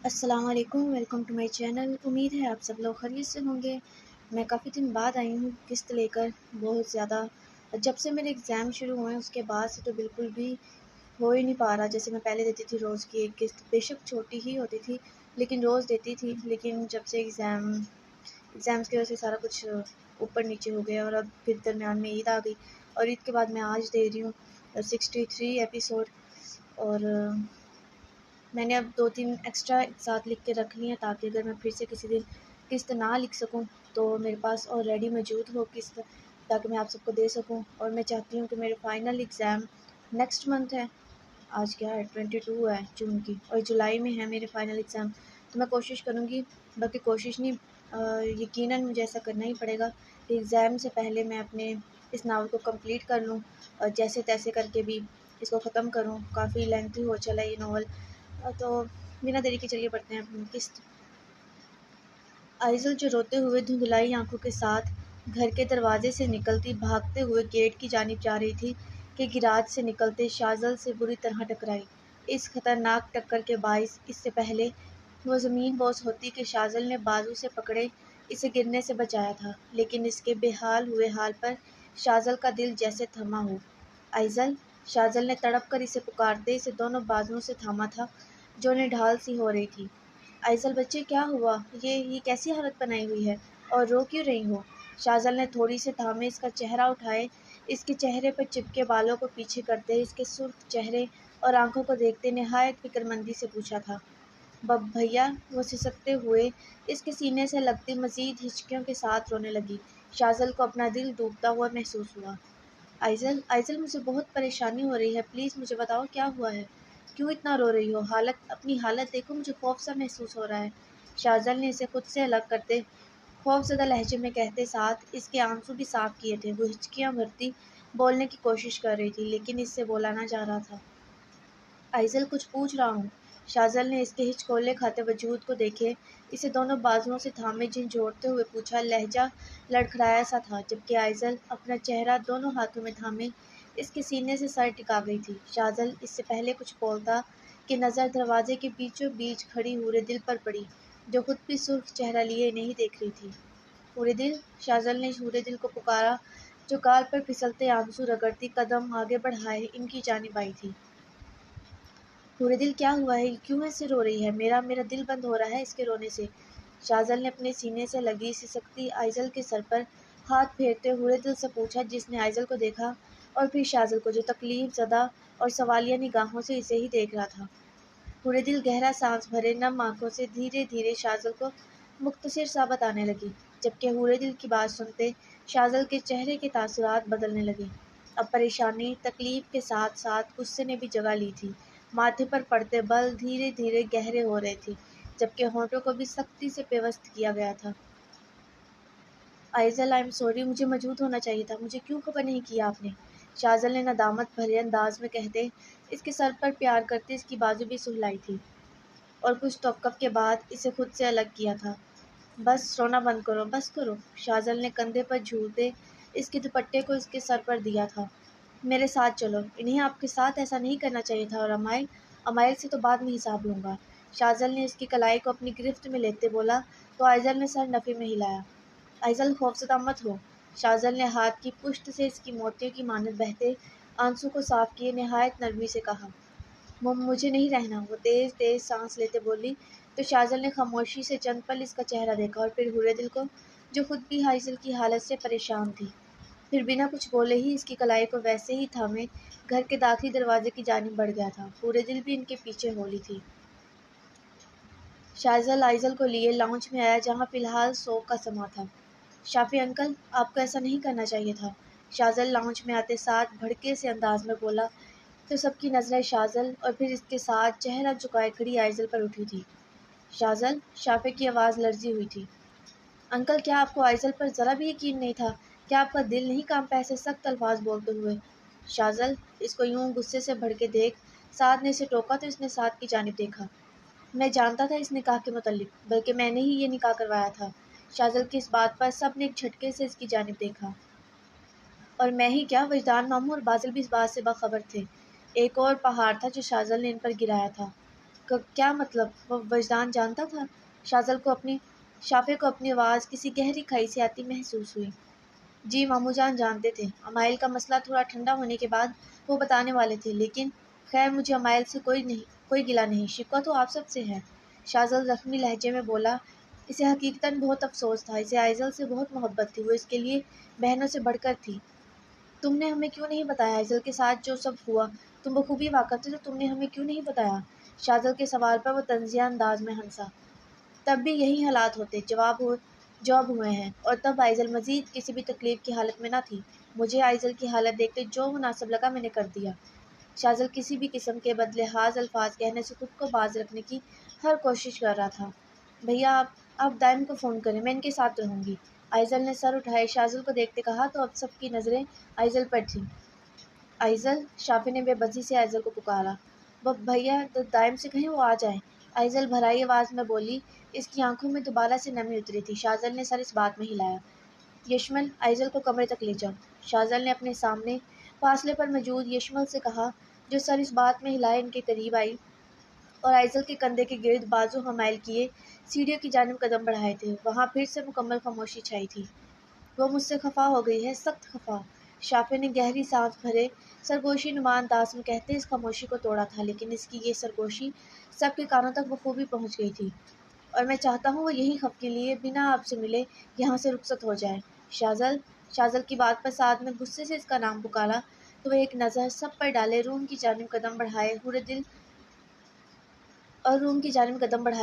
السلام علیکم، welcome to my channel. امید ہے آپ سب لوگ خیریت سے ہوں گے۔ میں کافی دن بعد آئی ہوں قسط لے کر، بہت زیادہ جب سے میرے ایگزام شروع ہوئے اس کے بعد سے تو بالکل بھی ہو ہی نہیں پا رہا۔ جیسے میں پہلے دیتی تھی روز کی ایک قسط، بے شک چھوٹی ہی ہوتی تھی لیکن روز دیتی تھی، لیکن جب سے ایگزامس کی وجہ سے سارا کچھ اوپر نیچے ہو گیا، اور اب پھر درمیان میں عید آ گئی، اور عید کے بعد میں آج دے رہی ہوں 63 ایپیسوڈ، اور میں نے اب 2-3 ایکسٹرا ایک ساتھ لکھ کے رکھ لی ہیں تاکہ اگر میں پھر سے کسی دن قسط نہ لکھ سکوں تو میرے پاس آلریڈی موجود ہو قسط، تاکہ میں آپ سب کو دے سکوں۔ اور میں چاہتی ہوں کہ میرے فائنل ایگزام نیکسٹ منتھ ہے، آج کیا ہے 22 ہے جون کی، اور جولائی میں ہے میرے فائنل ایگزام، تو میں کوشش کروں گی، بلکہ کوشش نہیں یقیناً مجھے ایسا کرنا ہی پڑے گا کہ ایگزام سے پہلے میں اپنے اس ناول کو کمپلیٹ کر لوں، اور جیسے تیسے کر کے بھی اس کو ختم کروں۔ کافی لینتھی ہو چلا یہ ناول، تو بنا دیری کے چلیے پڑھتے ہیں اپنی قسط۔ آئزل جو روتے ہوئے دھندلائی آنکھوں کے ساتھ گھر کے دروازے سے نکلتی بھاگتے ہوئے گیٹ کی جانب جا رہی تھی کہ گراج سے نکلتے شازل سے بری طرح ٹکرائی۔ اس خطرناک ٹکر کے باعث اس سے پہلے وہ زمین بوس ہوتی کہ شازل نے بازو سے پکڑے اسے گرنے سے بچایا تھا، لیکن اس کے بے حال ہوئے حال پر شازل کا دل جیسے تھما ہو۔ آئزل! شازل نے تڑپ کر اسے پکارتے اسے دونوں بازوؤں سے تھاما تھا جو نڈھال سی ہو رہی تھی۔ آئزل بچے کیا ہوا؟ یہ کیسی حالت بنائی ہوئی ہے، اور رو کیوں رہی ہو؟ شازل نے تھوڑی سے تھامے اس کا چہرہ اٹھائے، اس کے چہرے پر چپکے بالوں کو پیچھے کرتے اس کے سرخ چہرے اور آنکھوں کو دیکھتے نہایت فکر مندی سے پوچھا تھا۔ بھیا! وہ سسکتے ہوئے اس کے سینے سے لگتی مزید ہچکیوں کے ساتھ رونے لگی۔ شازل کو اپنا دل ڈوبتا ہوا محسوس ہوا۔ آئزل مجھے بہت پریشانی ہو رہی ہے، پلیز مجھے بتاؤ کیا ہوا ہے؟ کیوں اتنا رو رہی ہو؟ اپنی حالت دیکھو، مجھے خوف سا محسوس ہو رہا ہے۔ شازل نے اسے خود سے الگ کرتے خوف زدہ لہجے میں کہتے ساتھ اس کے آنسو بھی صاف کیے تھے۔ وہ ہچکیاں بھرتی بولنے کی کوشش کر رہی تھی لیکن اس سے بولا نہ جا رہا تھا۔ آئزل کچھ پوچھ رہا ہوں۔ شازل نے اس کے ہچکولے کھاتے وجود کو دیکھے اسے دونوں بازوؤں سے تھامے جھنجھوڑتے ہوئے پوچھا۔ لہجہ لڑکھڑایا سا تھا جبکہ آئزل اپنا چہرہ دونوں ہاتھوں میں تھامے اس کے سینے سے سر ٹکا گئی تھی۔ شازل اس سے پہلے کچھ بولتا کہ نظر دروازے کے بیچوں بیچ کھڑی حورِ دل پر پڑی جو خود بھی سرخ چہرہ لیے نہیں دیکھ رہی تھی۔ حورِ دل! شازل نے حورِ دل کو پکارا جو گال پر پھسلتے آنسو رگڑتی قدم آگے بڑھائے ان کی جانب آئی تھی۔ حورِ دل کیا ہوا ہے؟ کیوں ایسے رو رہی ہے؟ میرا دل بند ہو رہا ہے اس کے رونے سے۔ شازل نے اپنے سینے سے لگی سسکتی آئزل کے سر پر ہاتھ پھیرتے حورِ دل سے پوچھا جس نے آئزل کو دیکھا اور پھر شازل کو جو تکلیف زدہ اور سوالیہ نگاہوں سے اسے ہی دیکھ رہا تھا۔ حورِ دل گہرا سانس بھرے نم آنکھوں سے دھیرے دھیرے شازل کو مختصر سا بتانے لگی، جبکہ حورِ دل کی بات سنتے شازل کے چہرے کے تاثرات بدلنے لگے۔ اب پریشانی، تکلیف کے ساتھ ساتھ غصے نے بھی جگہ لی تھی۔ ماتھے پر پڑتے بل دھیرے دھیرے گہرے ہو رہے تھے جبکہ ہونٹوں کو بھی سختی سے پیوست کیا گیا تھا۔ آئزل آئی ایم سوری، مجھے موجود ہونا چاہیے تھا، مجھے کیوں خبر نہیں کیا آپ نے؟ شازل نے ندامت بھرے انداز میں کہتے اس کے سر پر پیار کرتے اس کی بازو بھی سہلائی تھی اور کچھ توقف کے بعد اسے خود سے الگ کیا تھا۔ بس رونا بند کرو، بس کرو۔ شازل نے کندھے پر جھولتے اس کے دوپٹے کو اس کے سر پر دیا تھا۔ میرے ساتھ چلو، انہیں آپ کے ساتھ ایسا نہیں کرنا چاہیے تھا، اور امائل سے تو بعد میں حساب لوں گا۔ شازل نے اس کی کلائی کو اپنی گرفت میں لیتے بولا تو آئزل نے سر نفی میں ہلایا۔ آئزل خوفزدہ مت ہو۔ شازل نے ہاتھ کی پشت سے اس کی موتیوں کی مانند بہتے آنسو کو صاف کیے نہایت نرمی سے کہا۔ مجھے نہیں رہنا، وہ تیز تیز سانس لیتے بولی تو شازل نے خاموشی سے چند پل اس کا چہرہ دیکھا اور پھر حورِ دل کو جو خود بھی آئزل کی حالت سے پریشان تھی۔ پھر بنا کچھ بولے ہی اس کی کلائی کو ویسے ہی تھامے گھر کے داخلی دروازے کی جانب بڑھ گیا تھا۔ حورِ دل بھی ان کے پیچھے ہو لی تھی۔ شازل آئزل کو لیے لاؤنج میں آیا جہاں فی الحال سو کا سما تھا۔ شافی انکل، آپ کو ایسا نہیں کرنا چاہیے تھا، شازل لاؤنج میں آتے ساتھ بھڑکے سے انداز میں بولا تو سب کی نظریں شازل اور پھر اس کے ساتھ چہرہ جھکائے کھڑی آئزل پر اٹھی تھی۔ شازل! شافی کی آواز لرزی ہوئی تھی۔ انکل، کیا آپ کو آئزل پر ذرا بھی یقین نہیں تھا؟ کیا آپ کا دل نہیں کانپا ایسے سخت الفاظ بولتے ہوئے؟ شازل! اس کو یوں غصے سے بھڑکے دیکھ سعد نے اسے ٹوکا تو اس نے سعد کی جانب دیکھا۔ میں جانتا تھا اس نکاح کے متعلق، بلکہ میں نے ہی یہ نکاح کروایا تھا۔ شازل کی اس بات پر سب نے ایک جھٹکے سے اس کی جانب دیکھا۔ اور میں ہی کیا، وجدان ماموں اور بازل بھی اس بات سے باخبر تھے۔ ایک اور پہاڑ تھا جو شازل نے ان پر گرایا تھا۔ کیا مطلب؟ وہ وجدان جانتا تھا؟ شافع کو اپنی آواز کسی گہری کھائی سے آتی محسوس ہوئی۔ جی ماموں جان جانتے تھے۔ امائل کا مسئلہ تھوڑا ٹھنڈا ہونے کے بعد وہ بتانے والے تھے، لیکن خیر مجھے امائل سے کوئی گلہ نہیں، شکوہ تو آپ سب سے ہے۔ شاذل زخمی لہجے میں بولا۔ اسے حقیقتاً بہت افسوس تھا، اسے آئزل سے بہت محبت تھی، وہ اس کے لیے بہنوں سے بڑھ کر تھی۔ تم نے ہمیں کیوں نہیں بتایا؟ آئزل کے ساتھ جو سب ہوا تم بخوبی واقف تھے، تو تم نے ہمیں کیوں نہیں بتایا؟ شاذل کے سوال پر وہ طنزیہ انداز میں ہنسا۔ تب بھی یہی حالات ہوتے جواب ہوئے ہیں، اور تب آئزل مزید کسی بھی تکلیف کی حالت میں نہ تھی۔ مجھے آئزل کی حالت دیکھتے جو مناسب لگا میں نے کر دیا۔ شاذل کسی بھی قسم کے بدلحاظ الفاظ کہنے سے خود کو باز رکھنے کی ہر کوشش کر رہا تھا۔ بھیا آپ دائم کو فون کریں، میں ان کے ساتھ رہوں گی۔ آئزل نے سر اٹھائے شاذل کو دیکھتے کہا تو اب سب کی نظریں آئزل پر تھیں۔ آئزل، شافع نے بے بسی سے آئزل کو پکارا۔ وہ بھیا دائم سے کہیں وہ آ جائیں۔ آئزل بھرائی آواز میں بولی۔ اس کی آنکھوں میں دوبارہ سے نمی اتری تھی۔ شاذل نے سر اس بات میں ہلایا۔ یشمل، آئزل کو کمرے تک لے جاؤ۔ شاذل نے اپنے سامنے فاصلے پر موجود یشمل سے کہا، جو سر اس بات میں ہلائے ان کے قریب آئی اور آئزل کے کندھے کے گرد بازو حمائل کیے سیڑھیوں کی جانب قدم بڑھائے تھے۔ وہاں پھر سے مکمل خاموشی چھائی تھی۔ وہ مجھ سے خفا ہو گئی ہے، سخت خفا، شافع نے گہری سانس بھرے سرگوشی نما انداز میں کہتے اس خاموشی کو توڑا تھا، لیکن اس کی یہ سرگوشی سب کے کانوں تک بخوبی پہنچ گئی تھی۔ اور میں چاہتا ہوں وہ یہی خفگی لیے بنا آپ سے ملے یہاں سے رخصت ہو جائے۔ شاذل کی بات پر سعد نے غصے سے اس کا نام پکارا تو وہ ایک نظر سب پر ڈالے روم کی جانب قدم بڑھائے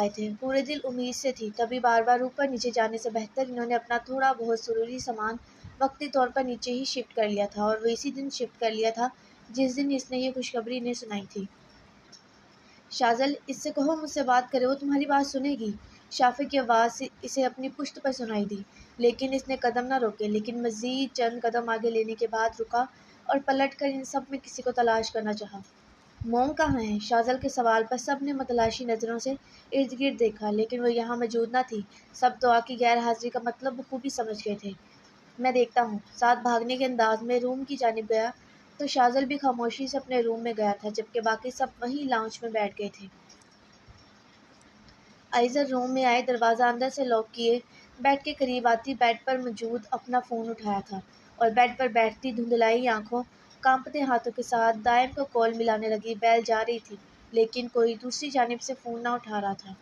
تھے۔ حور دل امید سے تھی، تبھی بار بار اوپر نیچے جانے سے بہتر انہوں نے اپنا تھوڑا بہت ضروری سامان وقتی طور پر نیچے ہی شفٹ کر لیا تھا، اور وہ اسی دن شفٹ کر لیا تھا جس دن اس نے یہ خوشخبری انہیں سنائی تھی۔ شاذل، اس سے کہو مجھ سے بات کرے، وہ تمہاری بات سنے گی۔ شافع کی آواز اسے اپنی پشت پر سنائی دی، لیکن اس نے قدم نہ روکے، لیکن مزید چند قدم آگے لینے کے بعد رکا اور پلٹ کر ان سب میں کسی کو تلاش کرنا چاہا۔ موم کہاں ہے؟ شاذل کے سوال پر سب نے متلاشی نظروں سے ارد گرد دیکھا، لیکن وہ یہاں موجود نہ تھی۔ سب دعا کی غیر حاضری کا مطلب بخوبی سمجھ گئے تھے۔ میں دیکھتا ہوں۔ سعد بھاگنے کے انداز میں روم کی جانب گیا تو شاذل بھی خاموشی سے اپنے روم میں گیا تھا، جبکہ باقی سب وہیں لاؤنج میں بیٹھ گئے تھے۔ آئزل روم میں آئے، دروازہ اندر سے لاک کیے بیڈ کے قریب آتی بیڈ پر موجود اپنا فون اٹھایا تھا اور بیڈ پر بیٹھتی دھندلائی آنکھوں کانپتے ہاتھوں کے ساتھ دائم کو کال ملانے لگی۔ بیل جا رہی تھی، لیکن کوئی دوسری جانب سے فون نہ اٹھا رہا تھا۔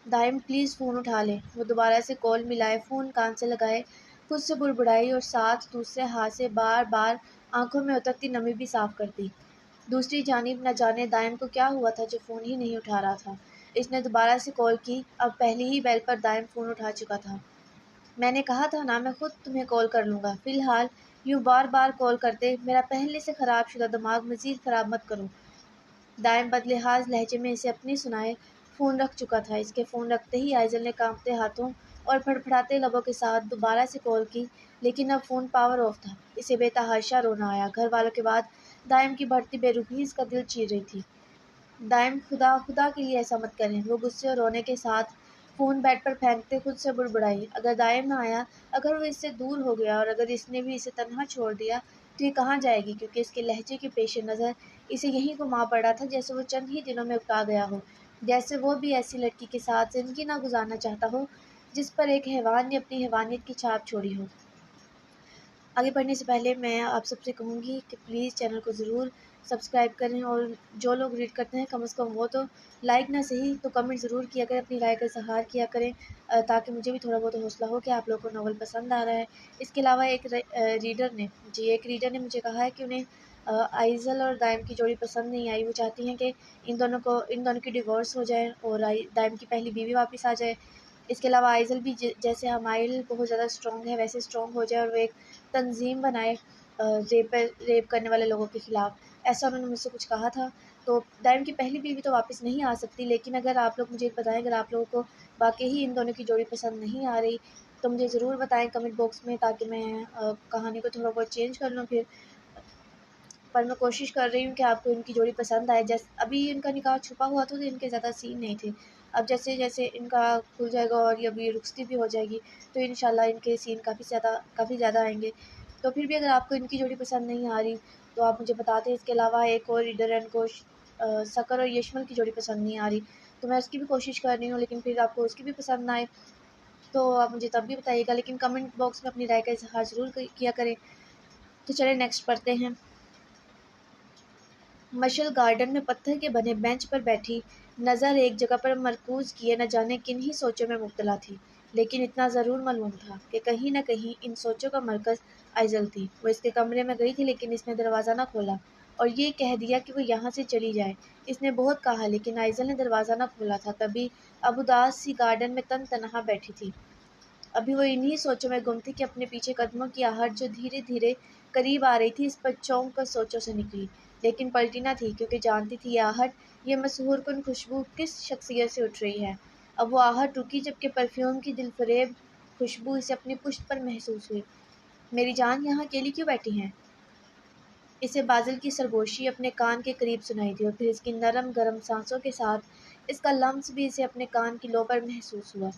دائم پلیز فون اٹھا لیں۔ وہ دوبارہ سے کال ملائے، فون کان سے لگائے، خود سے بڑبڑائی اور ساتھ دوسرے ہاتھ سے بار بار آنکھوں میں اترتی نمی بھی صاف کرتی۔ دوسری جانب نہ جانے دائم کو کیا ہوا تھا جو فون ہی نہیں اٹھا رہا تھا۔ اس نے دوبارہ سے کال کی، اب پہلی ہی بیل پر دائم فون اٹھا چکا تھا۔ میں نے کہا تھا نا میں خود تمہیں کال کر لوں گا، فی الحال یوں بار بار کال کرتے میرا پہلے سے خراب شدہ دماغ مزید خراب مت کرو۔ دائم بدلحاظ لہجے میں اسے اپنی سنائے فون رکھ چکا تھا۔ اس کے فون رکھتے ہی آئزل نے کانپتے ہاتھوں اور پھڑپھڑاتے لبوں کے ساتھ دوبارہ سے کال کی، لیکن اب فون پاور آف تھا۔ اسے بے تحاشا رونا آیا۔ گھر والوں کے بعد دائم کی بڑھتی بے روحی اس کا دل چیر رہی تھی۔ دائم، خدا کے لیے ایسا مت کریں۔ وہ غصے اور رونے کے ساتھ فون بیڈ پر پھینکتے خود سے بڑبڑائی۔ اگر دائم نہ آیا، اگر وہ اس سے دور ہو گیا اور اگر اس نے بھی اسے تنہا چھوڑ دیا تو یہ کہاں جائے گی، کیونکہ اس کے لہجے کے پیش نظر اسے یہیں گھما پڑا تھا جیسے وہ چند ہی دنوں میں اکتا گیا ہو، جیسے وہ بھی ایسی لڑکی کے ساتھ زندگی نہ گزارنا چاہتا ہو جس پر ایک حیوان نے اپنی حیوانیت کی چھاپ چھوڑی ہو۔ آگے بڑھنے سے پہلے میں آپ سب سے کہوں گی کہ پلیز چینل کو ضرور سبسکرائب کریں، اور جو لوگ ریڈ کرتے ہیں کم از کم وہ تو لائک نہ صحیح تو کمنٹ ضرور کیا کریں، اپنی رائے کا اظہار کیا کریں تاکہ مجھے بھی تھوڑا بہت حوصلہ ہو کہ آپ لوگوں کو ناول پسند آ رہا ہے۔ اس کے علاوہ ایک ریڈر نے مجھے کہا ہے کہ انہیں آئزل اور دائم کی جوڑی پسند نہیں آئی۔ وہ چاہتی ہیں کہ ان دونوں کی ڈیورس ہو جائے اور دائم کی پہلی بیوی واپس آ جائے۔ اس کے علاوہ آئزل بھی جیسے حمائل بہت زیادہ اسٹرانگ ہے ویسے اسٹرانگ ہو جائے اور وہ ایک تنظیم بنائے ریپ کرنے والے لوگوں کے خلاف، ایسا انہوں نے مجھ سے کچھ کہا تھا۔ تو دائم کی پہلی بیوی تو واپس نہیں آ سکتی، لیکن اگر آپ لوگ مجھے بتائیں، اگر آپ لوگوں کو واقعی ہی ان دونوں کی جوڑی پسند نہیں آ رہی تو مجھے ضرور بتائیں کمنٹ باکس میں، تاکہ میں کہانی کو تھوڑا بہت چینج کر لوں پر میں کوشش کر رہی ہوں کہ آپ کو ان کی جوڑی پسند آئے۔ جیسے ابھی ان کا نکاح چھپا ہوا تھا تو ان کے زیادہ سین نہیں تھے، اب جیسے جیسے ان کا کھل جائے گا اور ابھی رخصتی بھی ہو جائے گی تو انشاءاللہ ان کے سین کافی زیادہ آئیں گے۔ تو پھر بھی اگر آپ کو ان کی جوڑی پسند نہیں آ رہی تو آپ مجھے بتا دیں۔ اس کے علاوہ ایک اور ریڈر سکر اور یشمل کی جوڑی پسند نہیں آ رہی، تو میں اس کی بھی کوشش کر رہی ہوں، لیکن پھر آپ کو اس کی بھی پسند نہ آئے تو آپ مجھے تب بھی بتائیے گا، لیکن کمنٹ باکس میں اپنی رائے کا اظہار ضرور کیا کریں۔ تو چلیں نیکسٹ پڑھتے ہیں۔ مشل گارڈن میں پتھر کے بنے بینچ پر بیٹھی نظر ایک جگہ پر مرکوز کیے نہ جانے کن ہی سوچوں میں مبتلا تھی، لیکن اتنا ضرور معلوم تھا کہ کہیں نہ کہیں ان سوچوں کا مرکز آئزل تھی۔ وہ اس کے کمرے میں گئی تھی لیکن اس نے دروازہ نہ کھولا اور یہ کہہ دیا کہ وہ یہاں سے چلی جائے۔ اس نے بہت کہا لیکن آئزل نے دروازہ نہ کھولا تھا۔ تبھی اب اداس سی گارڈن میں تنہا بیٹھی تھی۔ ابھی وہ انہی سوچوں میں گم تھی کہ اپنے پیچھے قدموں کی آہٹ جو دھیرے دھیرے قریب آ رہی تھی اس پر چونک کر سوچوں سے نکلی، لیکن پلٹی نہ تھی کیونکہ جانتی تھی یہ آہٹ، یہ مسحور کن خوشبو کس شخصیت سے اٹھ رہی ہے۔ اب وہ آہٹ رکی جبکہ پرفیوم کی دلفریب خوشبو اسے اپنی پشت پر محسوس ہوئی۔ میری جان یہاں اکیلی کیوں بیٹھی ہیں؟ اسے بازل کی سرگوشی اپنے کان کے قریب سنائی دی اور پھر اس کی نرم گرم سانسوں کے ساتھ اس کا لمس بھی اسے اپنے کان کی لو پر محسوس ہوا۔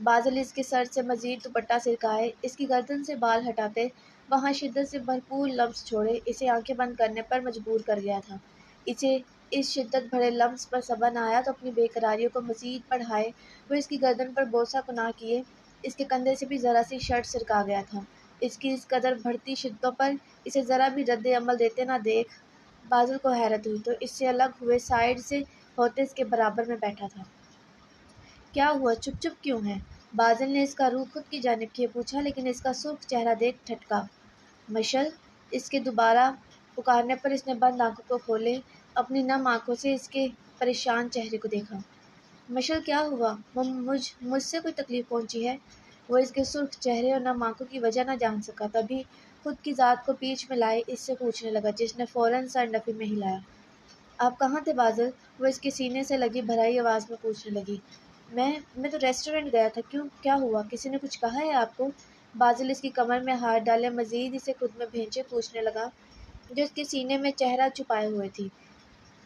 بازل اس کے سر سے مزید دوپٹہ سرکائے، اس کی گردن سے بال ہٹاتے وہاں شدت سے بھرپور لمس چھوڑے اسے آنکھیں بند کرنے پر مجبور کر گیا تھا۔ اسے اس شدت بھرے لمس پر صبر نہ آیا تو اپنی بے قراریوں کو مزید بڑھائے وہ اس کی گردن پر بوسہ گناہ کیے اس کے کندھے سے بھی ذرا سی شرٹ سرکا گیا تھا۔ اس کی اس قدر بڑھتی شدتوں پر اسے ذرا بھی رد عمل دیتے نہ دیکھ بازل کو حیرت ہوئی تو اس سے الگ ہوئے سائڈ سے ہوتے اس کے برابر میں بیٹھا تھا۔ کیا ہوا، چپ کیوں ہے؟ بازل نے اس کا رخ خود کی جانب کیے پوچھا، لیکن اس کا سرخ چہرہ دیکھ ٹھٹکا۔ مشل، اس کے دوبارہ پکارنے پر اس نے بند آنکھوں کو کھولے اپنی نم آنکھوں سے اس کے پریشان چہرے کو دیکھا۔ مشل کیا ہوا، مجھ سے کوئی تکلیف پہنچی ہے؟ وہ اس کے سرخ چہرے اور نم آنکھوں کی وجہ نہ جان سکا، تبھی خود کی ذات کو پیچ میں لائے اس سے پوچھنے لگا جس نے فوراً سر نفی میں ہلایا۔ آپ کہاں تھے بازل؟ وہ اس کے سینے سے لگی بھرائی آواز میں پوچھنے لگی۔ میں تو ریسٹورینٹ گیا تھا، کیوں، کیا ہوا، کسی نے کچھ کہا ہے آپ کو؟ بازل اس کی کمر میں ہاتھ ڈالے مزید اسے خود میں بھینچے پوچھنے لگا جو اس کے سینے میں چہرہ چھپائے ہوئے تھی۔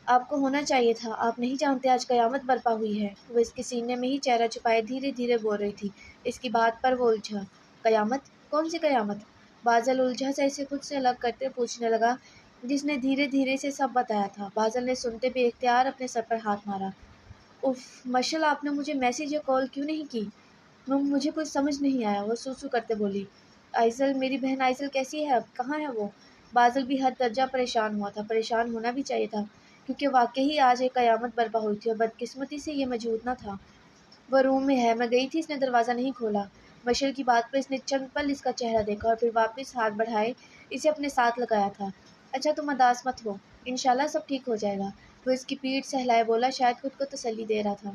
آپ کو ہونا چاہیے تھا، آپ نہیں جانتے آج قیامت برپا ہوئی ہے، وہ اس کے سینے میں ہی چہرہ چھپائے دھیرے دھیرے بول رہی تھی۔ اس کی بات پر وہ الجھا۔ قیامت؟ کون سی قیامت؟ بازل الجھا سا اسے خود سے الگ کرتے پوچھنے لگا جس نے دھیرے دھیرے سے سب بتایا تھا۔ بازل نے سنتے بے اختیار اپنے سر پر ہاتھ مارا۔ اف مشل، آپ نے مجھے میسج یا کال کیوں نہیں کی؟ مجھے کچھ سمجھ نہیں آیا، وہ سوسو کرتے بولی۔ آئزل، میری بہن آئزل کیسی ہے اب، کہاں ہے وہ؟ بازل بھی حد درجہ پریشان ہوا تھا، پریشان ہونا بھی چاہیے تھا کیونکہ واقعی آج ایک قیامت برپا ہوئی تھی اور بدقسمتی سے یہ موجود نہ تھا۔ وہ روم میں ہے، میں گئی تھی، اس نے دروازہ نہیں کھولا۔ مشل کی بات پر اس نے چند پل اس کا چہرہ دیکھا اور پھر واپس ہاتھ بڑھائے اسے اپنے ساتھ لگایا تھا۔ اچھا تم اداس مت ہو، انشاءاللہ سب ٹھیک ہو جائے گا، وہ اس کی پیٹھ سہلائے بولا، شاید خود کو تسلی دے رہا تھا۔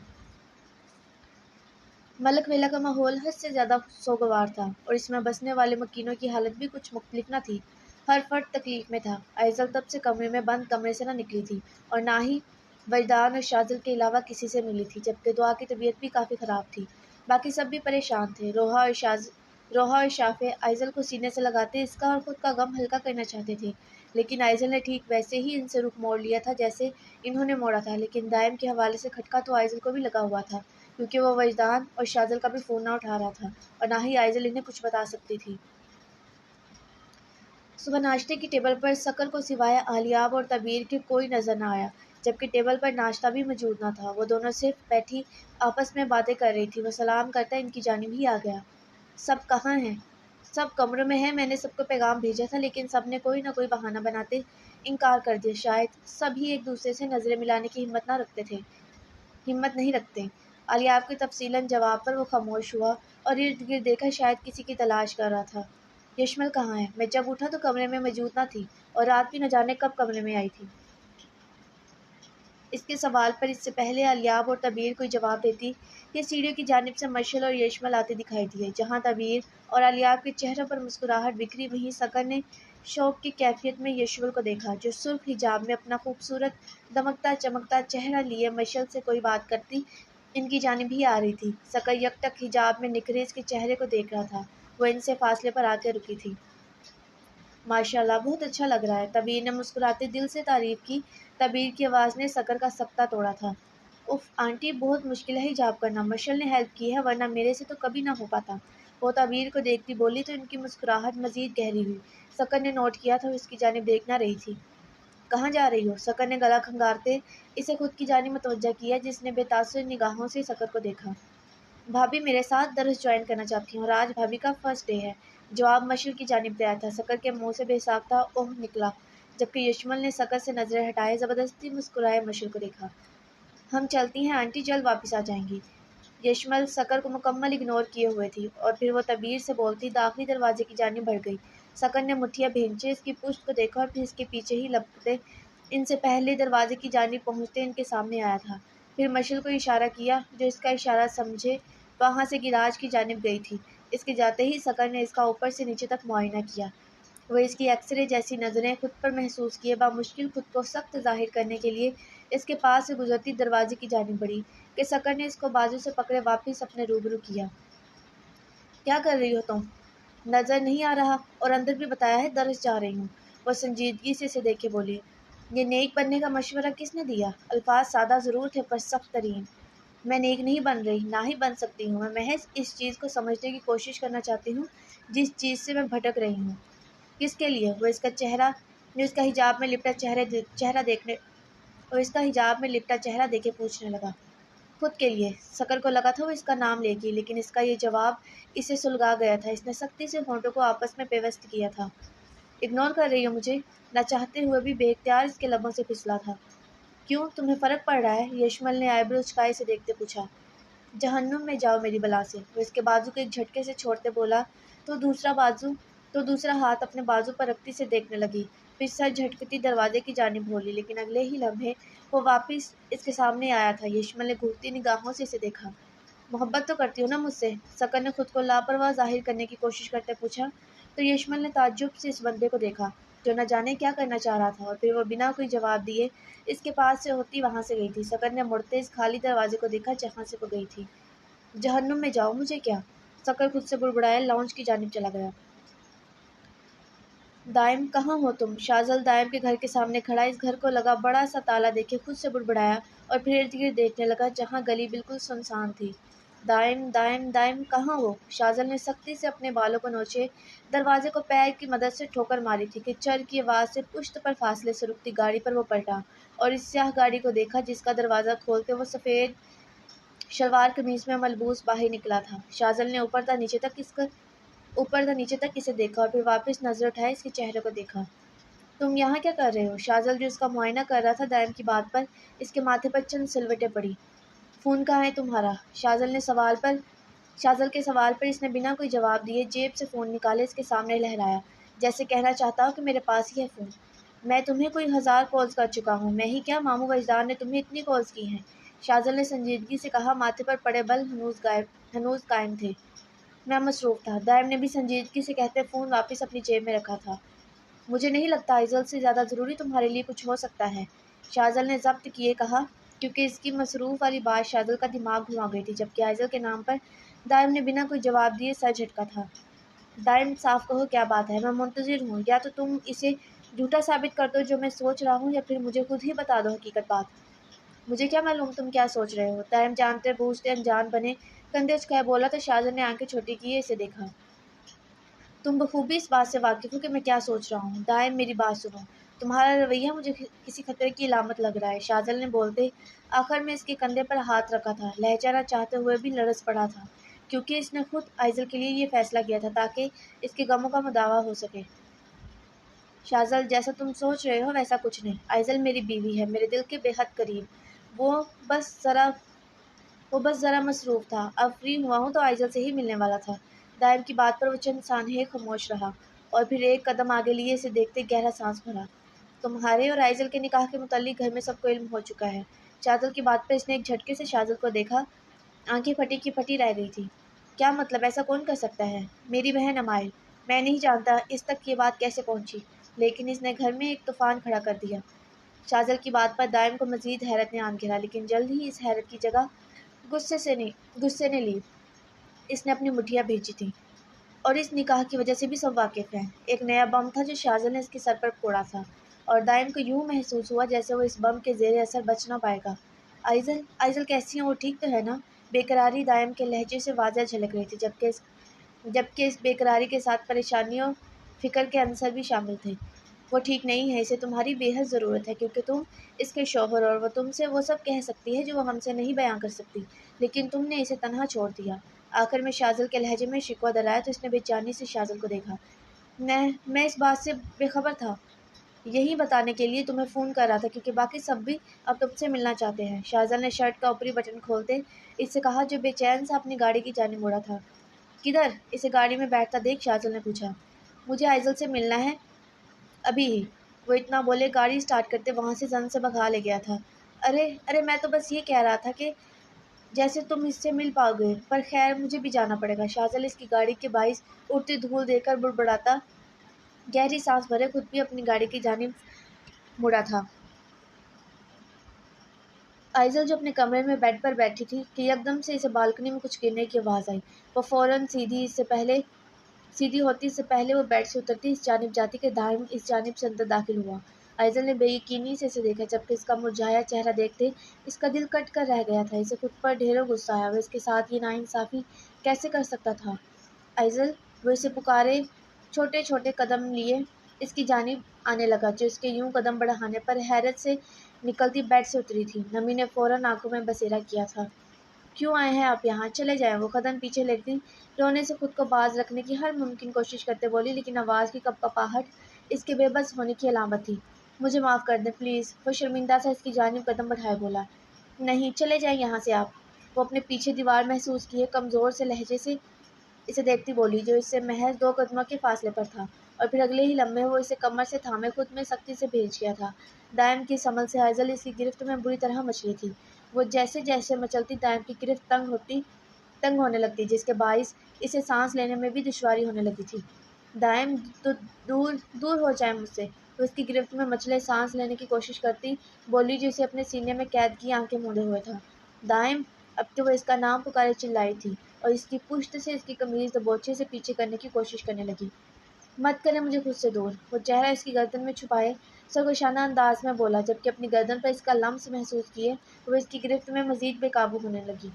ملک ویلا کا ماحول حد سے زیادہ سوگوار تھا اور اس میں بسنے والے مکینوں کی حالت بھی کچھ مختلف نہ تھی۔ ہر فرد تکلیف میں تھا۔ آئزل تب سے کمرے میں بند کمرے سے نہ نکلی تھی اور نہ ہی وجدان اور شازل کے علاوہ کسی سے ملی تھی، جبکہ دعا کی طبیعت بھی کافی خراب تھی۔ باقی سب بھی پریشان تھے۔ روحا اور شافع آئزل کو سینے سے لگاتے اس کا اور خود کا غم ہلکا کرنا چاہتے تھے، لیکن آئزل نے ٹھیک ویسے ہی ان سے رخ موڑ لیا تھا جیسے انہوں نے موڑا تھا۔ لیکن دائم کے حوالے سے کھٹکا تو آئزل کو بھی لگا ہوا تھا کیونکہ وہ وجدان اور شازل کا بھی فون نہ اٹھا رہا تھا اور نہ ہی آئزل انہیں کچھ بتا سکتی تھی۔ صبح ناشتے کی ٹیبل پر سکر کو سوائے اہلیاب اور طبیر کے کوئی نظر نہ آیا، جبکہ ٹیبل پر ناشتہ بھی موجود نہ تھا۔ وہ دونوں صرف بیٹھی آپس میں باتیں کر رہی تھی۔ وہ سلام کرتا ان کی جانب ہی آ گیا۔ سب کہاں ہیں؟ سب کمروں میں ہیں، میں نے سب کو پیغام بھیجا تھا لیکن سب نے کوئی نہ کوئی بہانہ بناتے انکار کر دیا، شاید سب ہی ایک دوسرے سے نظریں ملانے کی ہمت نہیں رکھتے۔ اہلیاب کے تفصیلاً جواب پر وہ خاموش ہوا اور ارد گرد دیکھا، شاید کسی کی تلاش کر رہا تھا۔ یشمل کہاں ہے؟ میں جب اٹھا تو کمرے میں موجود نہ تھی اور رات بھی نہ جانے کب کمرے میں آئی تھی۔ اس کے سوال پر اس سے پہلے اہلیاب اور طبیر کوئی جواب دیتی کہ سیڑھیوں کی جانب سے مشل اور یشمل آتے دکھائی دیے۔ جہاں طبیر اور اہلیاب کے چہروں پر مسکراہٹ بکھری، وہیں سکر نے شوق کی کیفیت میں یشمل کو دیکھا جو سرخ حجاب میں اپنا خوبصورت دمکتا چمکتا چہرہ لیے مشل سے کوئی بات کرتی ان کی جانب ہی آ رہی تھی۔ سکر یک ٹک حجاب میں نکھرے اس کے چہرے کو دیکھ رہا تھا۔ وہ ان سے فاصلے پر آ کے رکی تھی۔ ماشاءاللہ، بہت اچھا لگ رہا ہے، طبیر نے مسکراتے دل سے تعریف کی۔ طبیر کی آواز نے سکر کا سکتہ توڑا تھا۔ اف آنٹی، بہت مشکل ہے حجاب کرنا، مشل نے ہیلپ کی ہے ورنہ میرے سے تو کبھی نہ ہو پاتا، وہ طبیر کو دیکھتی بولی تو ان کی مسکراہٹ مزید گہری ہوئی۔ سکر نے نوٹ کیا تھا وہ اس کی جانب دیکھ نہ رہی تھی۔ کہاں جا رہی ہو؟ سکر نے گلا کھنگارتے اسے خود کی جانب متوجہ کیا، جس نے بے تاثر نگاہوں سے سکر کو دیکھا۔ بھابھی میرے ساتھ درس جوائن کرنا چاہتی ہوں اور آج بھابھی کا فرسٹ ڈے ہے، جواب مشل کی جانب سے آیا تھا۔ سکر کے منہ سے بے ساختہ اوہ نکلا، جبکہ یشمل نے سکر سے نظریں ہٹائے زبردستی مسکرائے مشل کو دیکھا۔ ہم چلتی ہیں آنٹی، جلد واپس آ جائیں گی۔ یشمل سکر کو مکمل اگنور کیے ہوئے تھی اور پھر وہ تبیر سے بولتی داخلی دروازے کی جانب بڑھ گئی۔ سکر نے مٹھیاں بھینچے اس کی پشت کو دیکھا اور پھر اس کے پیچھے ہی لپکتے ان سے پہلے دروازے کی جانب پہنچتے ان کے سامنے آیا تھا۔ پھر مشل کو اشارہ کیا، جو اس کا اشارہ سمجھے وہاں سے گراج کی جانب گئی تھی۔ اس کے جاتے ہی سکر نے اس کا اوپر سے نیچے تک معائنہ کیا۔ وہ اس کی ایکس رے جیسی نظریں خود پر محسوس کیے بامشکل خود کو سخت ظاہر کرنے کے لیے اس کے پاس سے گزرتی دروازے کی جانب بڑھی کہ سکر نے اس کو بازو سے پکڑے واپس اپنے روبرو کیا۔ کیا کر رہی ہو تم؟ نظر نہیں آ رہا؟ اور اندر بھی بتایا ہے درس جا رہی ہوں۔ وہ سنجیدگی سے اسے دیکھے بولی۔ یہ نیک بننے کا مشورہ کس نے دیا؟ الفاظ سادہ ضرور تھے پر سخت ترین۔ میں نیک نہیں بن رہی، نہ ہی بن سکتی ہوں۔ میں محض اس چیز کو سمجھنے کی کوشش کرنا چاہتی ہوں جس چیز سے میں بھٹک رہی ہوں۔ کس کے لیے؟ وہ اس کا حجاب میں لپٹا چہرہ دیکھے پوچھنے لگا۔ خود کے لیے۔ سکر کو لگا تھا وہ اس کا نام لے گی، لیکن اس کا یہ جواب اسے سلگا گیا تھا۔ اس نے سختی سے ہونٹوں کو آپس میں پیوست کیا تھا۔ اگنور کر رہی ہو مجھے؟ نہ چاہتے ہوئے بھی بے اختیار اس کے لبوں سے پھسلا تھا۔ کیوں، تمہیں فرق پڑ رہا ہے؟ یشمل نے آئیبرو اچکائے اسے دیکھتے پوچھا۔ جہنم میں جاؤ میری بلا سے، وہ اس کے بازو کو ایک جھٹکے سے چھوڑتے بولا تو دوسرا ہاتھ اپنے بازو پر رکھتی سے دیکھنے لگی، پھر سر جھٹکتی دروازے کی جانب بولی، لیکن اگلے ہی لمحے وہ واپس اس کے سامنے آیا تھا۔ یشمل نے گھورتی نگاہوں سے اسے دیکھا۔ محبت تو کرتی ہو نا مجھ سے؟ سکر نے خود کو لاپرواہ ظاہر کرنے کی کوشش کرتے پوچھا تو یشمل نے تعجب سے اس بندے کو دیکھا جو نہ جانے کیا کرنا چاہ رہا تھا، اور پھر وہ بنا کوئی جواب دیے اس کے پاس سے ہوتی وہاں سے گئی تھی۔ سکر نے مڑتے اس خالی دروازے کو دیکھا جہاں سے وہ گئی تھی۔ جہنم میں جاؤ، مجھے کیا؟ سکر خود سے بڑبڑایا لاؤنج کی جانب چلا گیا۔ دائم کہاں ہو تم؟ شازل دائم کے گھر کے سامنے کھڑا اس گھر کو لگا بڑا سا تالا دیکھے خود سے بڑبڑایا اور پھر ارد گرد دیکھنے لگا جہاں گلی بالکل سنسان تھی۔ دائم دائم دائم کہاں ہو؟ شازل نے سختی سے اپنے بالوں کو نوچے دروازے کو پیر کی مدد سے ٹھوکر ماری تھی کہ چر کی آواز سے پشت پر فاصلے سے رکتی گاڑی پر وہ پلٹا اور اس سیاہ گاڑی کو دیکھا جس کا دروازہ کھولتے وہ سفید شلوار قمیص میں ملبوس باہر نکلا تھا۔ شازل نے اوپر تھا نیچے تک اسے دیکھا اور پھر واپس نظر اٹھائے اس کے چہرے کو دیکھا۔ تم یہاں کیا کر رہے ہو؟ شازل جو اس کا معائنہ کر رہا تھا دائم کی بات پر اس کے ماتھے پر چند سلوٹیں پڑی۔ فون کہاں ہے تمہارا؟ شازل کے سوال پر اس نے بنا کوئی جواب دیے جیب سے فون نکالے اس کے سامنے لہرایا، جیسے کہنا چاہتا ہو کہ میرے پاس ہی ہے فون۔ میں تمہیں کوئی 1000 کالز کر چکا ہوں، میں ہی کیا ماموں و اجداد نے تمہیں اتنی کالز کی ہیں؟ شازل نے سنجیدگی سے کہا، ماتھے پر پڑے بل ہنوز قائم تھے۔ میں مصروف تھا، دائم نے بھی سنجیدگی سے کہتے فون واپس اپنی جیب میں رکھا تھا۔ مجھے نہیں لگتا آئزل سے زیادہ ضروری تمہارے لیے کچھ ہو سکتا ہے، شازل نے ضبط کیے کہا، کیونکہ اس کی مصروف والی بات شازل کا دماغ گھما گئی تھی، جبکہ آئزل کے نام پر دائم نے بنا کوئی جواب دیے سر جھٹکا تھا۔ دائم صاف کہو کیا بات ہے، میں منتظر ہوں، یا تو تم اسے جھوٹا ثابت کر دو جو میں سوچ رہا ہوں، یا پھر مجھے خود ہی بتا دو حقیقت بات۔ مجھے کیا معلوم تم کیا سوچ رہے ہو؟ دائم جانتے بوجھتے انجان بنے کندھے اچکائے بولا تو شازل نے آنکھیں چھوٹی کیے اسے دیکھا۔ تم بخوبی اس بات سے واقف ہو کہ میں کیا سوچ رہا ہوں۔ دائم میری بات سنو، تمہارا رویہ مجھے کسی خطرے کی علامت لگ رہا ہے، شازل نے بولتے آخر میں اس کے کندھے پر ہاتھ رکھا تھا، لہجہ نہ چاہتے ہوئے بھی لرز پڑا تھا، کیونکہ اس نے خود آئزل کے لیے یہ فیصلہ کیا تھا تاکہ اس کے غموں کا مداوع ہو سکے۔ شازل جیسا تم سوچ رہے ہو ویسا کچھ نہیں، آئزل میری بیوی ہے، میرے دل کے بے حد قریب، وہ بس ذرا مصروف تھا، اب فری ہوا ہوں تو آئزل سے ہی ملنے والا تھا۔ دائم کی بات پر وہ چند ثانیے خاموش رہا اور پھر ایک قدم آگے لیے اسے دیکھتے گہرا سانس بھرا۔ تمہارے اور آئزل کے نکاح کے متعلق گھر میں سب کو علم ہو چکا ہے۔ شازل کی بات پر اس نے ایک جھٹکے سے شازل کو دیکھا، آنکھیں پھٹی کی پھٹی رہ گئی تھی۔ کیا مطلب؟ ایسا کون کر سکتا ہے؟ میری بہن امائل۔ میں نہیں جانتا اس تک یہ بات کیسے پہنچی، لیکن اس نے گھر میں ایک طوفان کھڑا کر دیا۔ شازل کی بات پر دائم کو مزید حیرت نے آن گھیرا، لیکن جلد ہی اس حیرت کی جگہ غصے نے لی۔ اس نے اپنی مٹھیاں بھیجی تھیں اور اس نکاح کی وجہ سے بھی سب واقف ہیں۔ ایک نیا بم تھا جو شازل نے اس کے سر پر پھوڑا تھا اور دائم کو یوں محسوس ہوا جیسے وہ اس بم کے زیر اثر بچ نہ پائے گا۔ آئزل کیسی ہیں؟ وہ ٹھیک تو ہے نا؟ بے قراری دائم کے لہجے سے واضح جھلک رہی تھی، جبکہ اس بے قراری کے ساتھ پریشانی اور فکر کے عنصر بھی شامل تھے۔ وہ ٹھیک نہیں ہے، اسے تمہاری بے حد ضرورت ہے کیونکہ تم اس کے شوہر اور وہ تم سے وہ سب کہہ سکتی ہے جو وہ ہم سے نہیں بیان کر سکتی، لیکن تم نے اسے تنہا چھوڑ دیا۔ آخر میں شاذل کے لہجے میں شکوہ درایا تو اس نے بے چینی سے شاذل کو دیکھا۔ میں اس بات سے بے خبر تھا، یہی بتانے کے لیے تمہیں فون کر رہا تھا کیونکہ باقی سب بھی اب تم سے ملنا چاہتے ہیں۔ شاذل نے شرٹ کا اوپری بٹن کھولتے اس سے کہا جو بے چین سے اپنی گاڑی کی جانب مڑا تھا۔ کدھر؟ اسے گاڑی میں بیٹھتا دیکھ شاذل نے پوچھا۔ مجھے آئزل سے ملنا ہے، ابھی ہی۔ وہ اتنا بولے گاڑی اسٹارٹ کرتے وہاں سے زن سے بھگا لے گیا تھا۔ ارے میں تو بس یہ کہہ رہا تھا کہ جیسے تم اس سے مل پاؤ گے، پر خیر مجھے بھی جانا پڑے گا۔ شاذل اس کی گاڑی کے باعث اڑتی دھول دیکھ کر بڑبڑاتا گہری سانس بھرے خود بھی اپنی گاڑی کی جانب مڑا تھا۔ آئزل جو اپنے کمرے میں بیڈ پر بیٹھی تھی کہ یکدم سے اسے بالکنی میں کچھ گرنے کی آواز آئی۔ وہ فوراً سیدھی ہوتی اس سے پہلے وہ بیڈ سے اترتی اس جانب جاتی کہ دائم اس جانب سے اندر داخل ہوا۔ آئزل نے بے یقینی سے اسے دیکھا، جبکہ اس کا مرجھایا چہرہ دیکھتے اس کا دل کٹ کر رہ گیا تھا۔ اسے خود پر ڈھیروں غصہ آیا، وہ اس کے ساتھ یہ ناانصافی کیسے کر سکتا تھا؟ آئزل! وہ اسے پکارے چھوٹے چھوٹے قدم لیے اس کی جانب آنے لگا جو اس کے یوں قدم بڑھانے پر حیرت سے نکلتی بیڈ سے اتری تھی۔ نمی نے فوراً آنکھوں میں بسیرا کیا تھا۔ کیوں آئے ہیں آپ یہاں؟ چلے جائیں۔ وہ قدم پیچھے لیتی رونے سے خود کو باز رکھنے کی ہر ممکن کوشش کرتے بولی، لیکن آواز کی کپکپاہٹ اس کے بے بس ہونے کی علامت تھی۔ مجھے معاف کر دیں پلیز۔ وہ شرمندہ سا اس کی جانب قدم بڑھائے بولا۔ نہیں، چلے جائیں یہاں سے آپ۔ وہ اپنے پیچھے دیوار محسوس کیے کمزور سے لہجے سے اسے دیکھتی بولی جو اس سے محض 2 قدموں کے فاصلے پر تھا، اور پھر اگلے ہی لمحے وہ اسے کمر سے تھامے خود میں سختی سے بھیج گیا تھا۔ دائم کی اس عمل سے آئزل اس کی گرفت میں بری طرح مچلی تھی۔ وہ جیسے جیسے مچلتی دائم کی گرفت تنگ ہونے لگتی جس کے باعث اسے سانس لینے میں بھی دشواری ہونے لگی تھی۔ دائم دور ہو جائے مجھ سے۔ وہ اس کی گرفت میں مچلے سانس لینے کی کوشش کرتی بولی جو اسے اپنے سینے میں قید کی آنکھیں موندے ہوئے تھا۔ دائم! اب کہ وہ اس کا نام پکارے چلائی تھی اور اس کی پشت سے اس کی قمیض دبوچے سے پیچھے کرنے کی کوشش کرنے لگی۔ مت کریں مجھے خود سے دور۔ وہ چہرہ اس کی گردن میں چھپائے سرگوشانہ انداز میں بولا، جبکہ اپنی گردن پر اس کا لمس محسوس کیے وہ اس کی گرفت میں مزید بے قابو ہونے لگی۔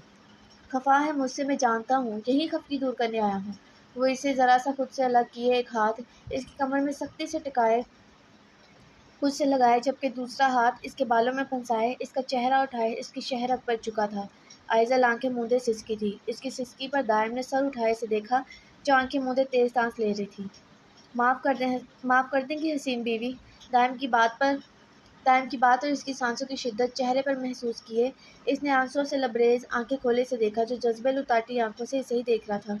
خفا ہے مجھ سے، میں جانتا ہوں، یہی خفگی دور کرنے آیا ہوں۔ وہ اسے ذرا سا خود سے الگ کیے ایک ہاتھ اس کی کمر میں سختی سے ٹکائے خود سے لگائے، جبکہ دوسرا ہاتھ اس کے بالوں میں پھنسائے اس کا چہرہ اٹھائے اس کی شہرت پر جھکا تھا۔ آئزل آنکھیں موندے سسکی تھی۔ اس کی سسکی پر دائم نے سر اٹھائے اسے دیکھا جو آنکھیں موندے تیز سانس لے رہی تھی۔ معاف کر دیں گی حسین بیوی۔ دائم کی بات اور اس کی سانسوں کی شدت چہرے پر محسوس کیے اس نے آنسوؤں سے لبریز آنکھیں کھولے اسے دیکھا جو جذبے لتاتی آنکھوں سے اسے ہی دیکھ رہا تھا۔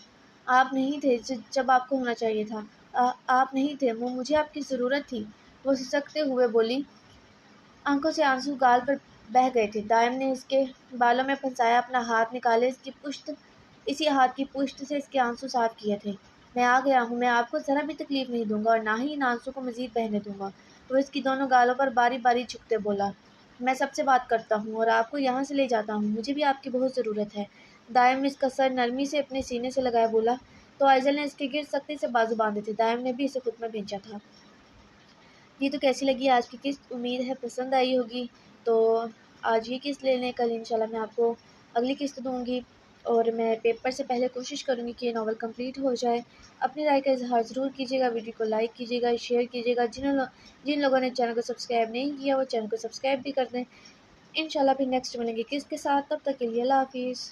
آپ نہیں تھے جب آپ کو ہونا چاہیے تھا۔ آپ نہیں تھے، مجھے آپ کی ضرورت تھی۔ وہ سسکتے ہوئے بولی، آنکھوں سے آنسو گال پر بہہ گئے تھے۔ دائم نے اس کے بالوں میں پھنسایا اپنا ہاتھ نکالے اسی ہاتھ کی پشت سے اس کے آنسو صاف کیے تھے۔ میں آ گیا ہوں، میں آپ کو ذرا بھی تکلیف نہیں دوں گا اور نہ ہی ان آنسو کو مزید بہنے دوں گا۔ وہ اس کی دونوں گالوں پر باری باری جھکتے بولا، میں سب سے بات کرتا ہوں اور آپ کو یہاں سے لے جاتا ہوں، مجھے بھی آپ کی بہت ضرورت ہے۔ دائم اس کا سر نرمی سے اپنے سینے سے لگائے بولا تو آئزل نے اس کے گرد سختی سے بازو باندھے تھے۔ دائم نے بھی اسے خود میں بھیجا تھا۔ یہ تو کیسی لگی آج کی قسط؟ امید ہے پسند آئی ہوگی۔ تو آج یہ قسط لے لیں، کل انشاءاللہ میں آپ کو اگلی قسط دوں گی، اور میں پیپر سے پہلے کوشش کروں گی کہ یہ ناول کمپلیٹ ہو جائے۔ اپنی رائے کا اظہار ضرور کیجیے گا، ویڈیو کو لائک کیجیے گا، شیئر کیجیے گا۔ جن لوگوں نے چینل کو سبسکرائب نہیں کیا وہ چینل کو سبسکرائب بھی کر دیں۔ انشاءاللہ پھر نیکسٹ ملیں گے قسط کے ساتھ، تب تک کے لیے اللہ حافظ۔